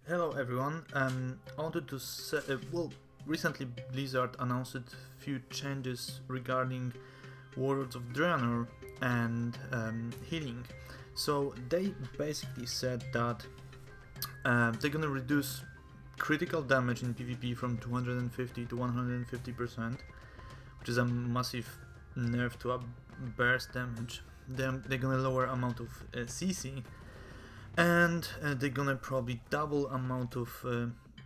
Hello everyone, I wanted to say, recently Blizzard announced a few changes regarding Warlords of Dreanor and healing. So they basically said that they're gonna reduce critical damage in PvP from 250 to 150%, which is a massive nerf to a burst damage. They're gonna lower amount of CC, and they're gonna probably double amount of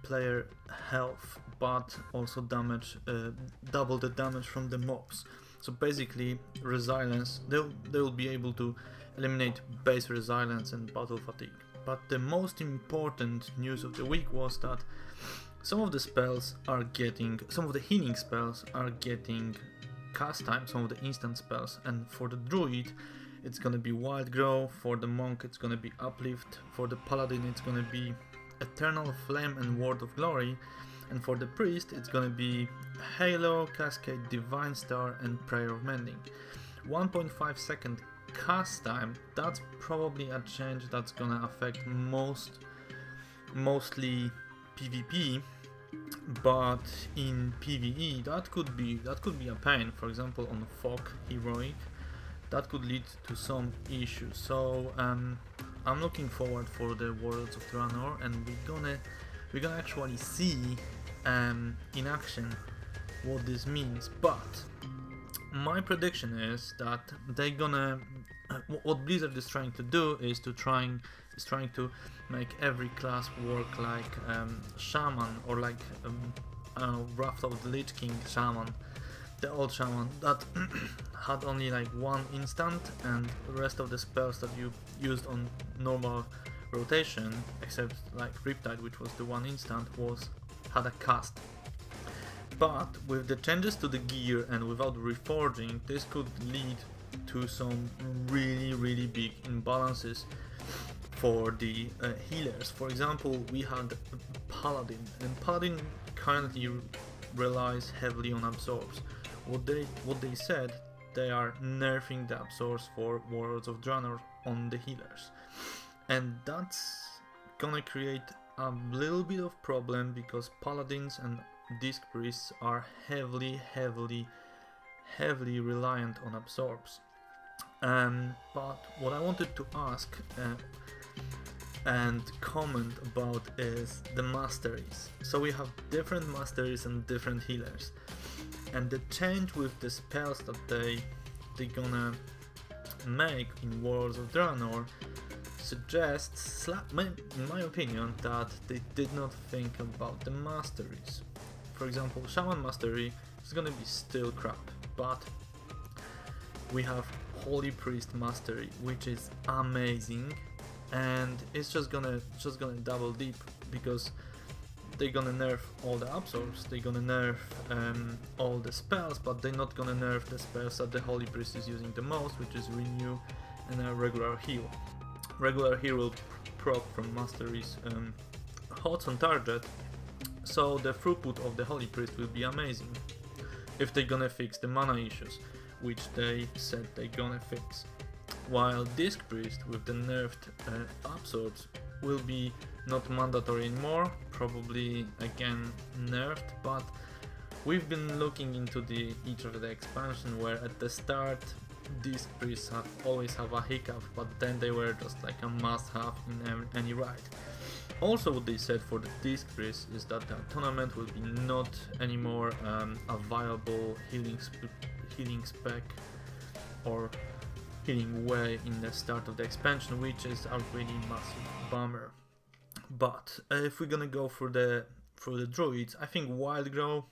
player health, but also double the damage from the mobs. So basically, resilience, they'll be able to eliminate base resilience and battle fatigue. But the most important news of the week was that some of the healing spells are getting cast time, some of the instant spells, and for the druid it's gonna be Wild Grow, for the monk it's gonna be Uplift, for the paladin it's gonna be Eternal Flame and Word of Glory, and for the priest it's gonna be Halo, Cascade, Divine Star and Prayer of Mending. 1.5 second cast time, that's probably a change that's gonna affect mostly PvP, but in PvE that could be a pain. For example, on Fog Heroic, that could lead to some issues. So I'm looking forward for the Warlords of Dreanor, and we're gonna actually see in action what this means. But my prediction is that what Blizzard is trying to do is trying to make every class work like Shaman, or like I don't know, Wrath of the Lich King Shaman, the old Shaman that had only like one instant, and the rest of the spells that you used on normal rotation, except like Riptide, which was the one instant, had a cast. But with the changes to the gear and without reforging, this could lead to some really big imbalances for the healers. For example, we had Paladin, and Paladin currently relies heavily on absorbs. What they said, they are nerfing the absorbs for Warlords of Dreanor on the healers, and that's gonna create a little bit of problem because paladins and disc priests are heavily reliant on absorbs. But what I wanted to ask and comment about is the masteries. So we have different masteries and different healers, and the change with the spells that they're gonna make in Warlords of Dreanor suggests, in my opinion, that they did not think about the masteries. For example, Shaman Mastery is gonna be still crap, but we have Holy Priest Mastery, which is amazing, and it's just gonna double dip because they're gonna nerf all the absorbs, they're gonna nerf all the spells, but they're not gonna nerf the spells that the Holy Priest is using the most, which is Renew and a Regular Heal. Regular Heal will proc from Masteries HOTS on target, so the throughput of the Holy Priest will be amazing if they're gonna fix the mana issues, which they said they're gonna fix. While Disc Priest with the nerfed absorbs will be not mandatory anymore, probably again nerfed, but we've been looking into each of the expansion where at the start Disc Priests always have a hiccup, but then they were just like a must-have in any raid. Also, what they said for the Disc Priest is that the tournament will be not anymore a viable healing spec or healing way in the start of the expansion, which is a really massive bummer. But if we're gonna go for the druids, I think Wild Grow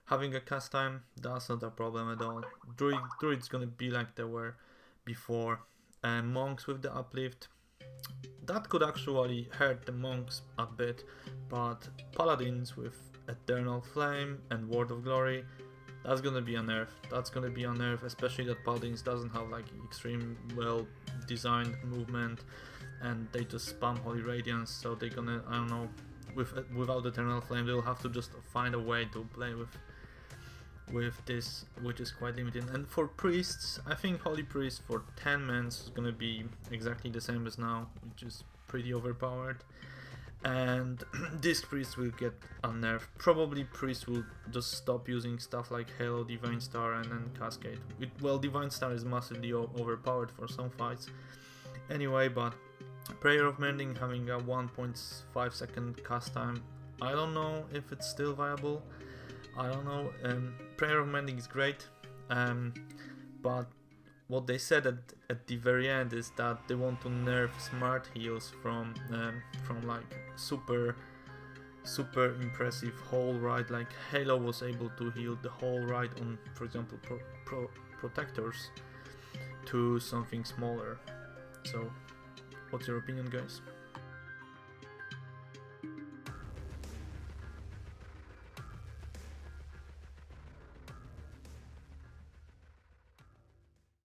having a cast time, that's not a problem at all. Druids gonna be like they were before. Monks with the uplift, that could actually hurt the monks a bit, but paladins with Eternal Flame and Word of Glory, that's gonna be a nerf. Especially that paladins doesn't have like extreme well designed movement, and they just spam Holy Radiance, so they're gonna, I don't know, without Eternal Flame they'll have to just find a way to play with this, which is quite limited. And for priests, I think Holy Priest for 10 mans is gonna be exactly the same as now, which is pretty overpowered. And Disc Priest will get unnerved. Probably Priest will just stop using stuff like Halo, Divine Star, and then Cascade. Well, Divine Star is massively overpowered for some fights. Anyway, but Prayer of Mending having a 1.5 second cast time, I don't know if it's still viable. I don't know. Prayer of Mending is great, but what they said at the very end is that they want to nerf smart heals from like super impressive whole ride. Like Halo was able to heal the whole ride on, for example, protectors, to something smaller. So, what's your opinion, guys?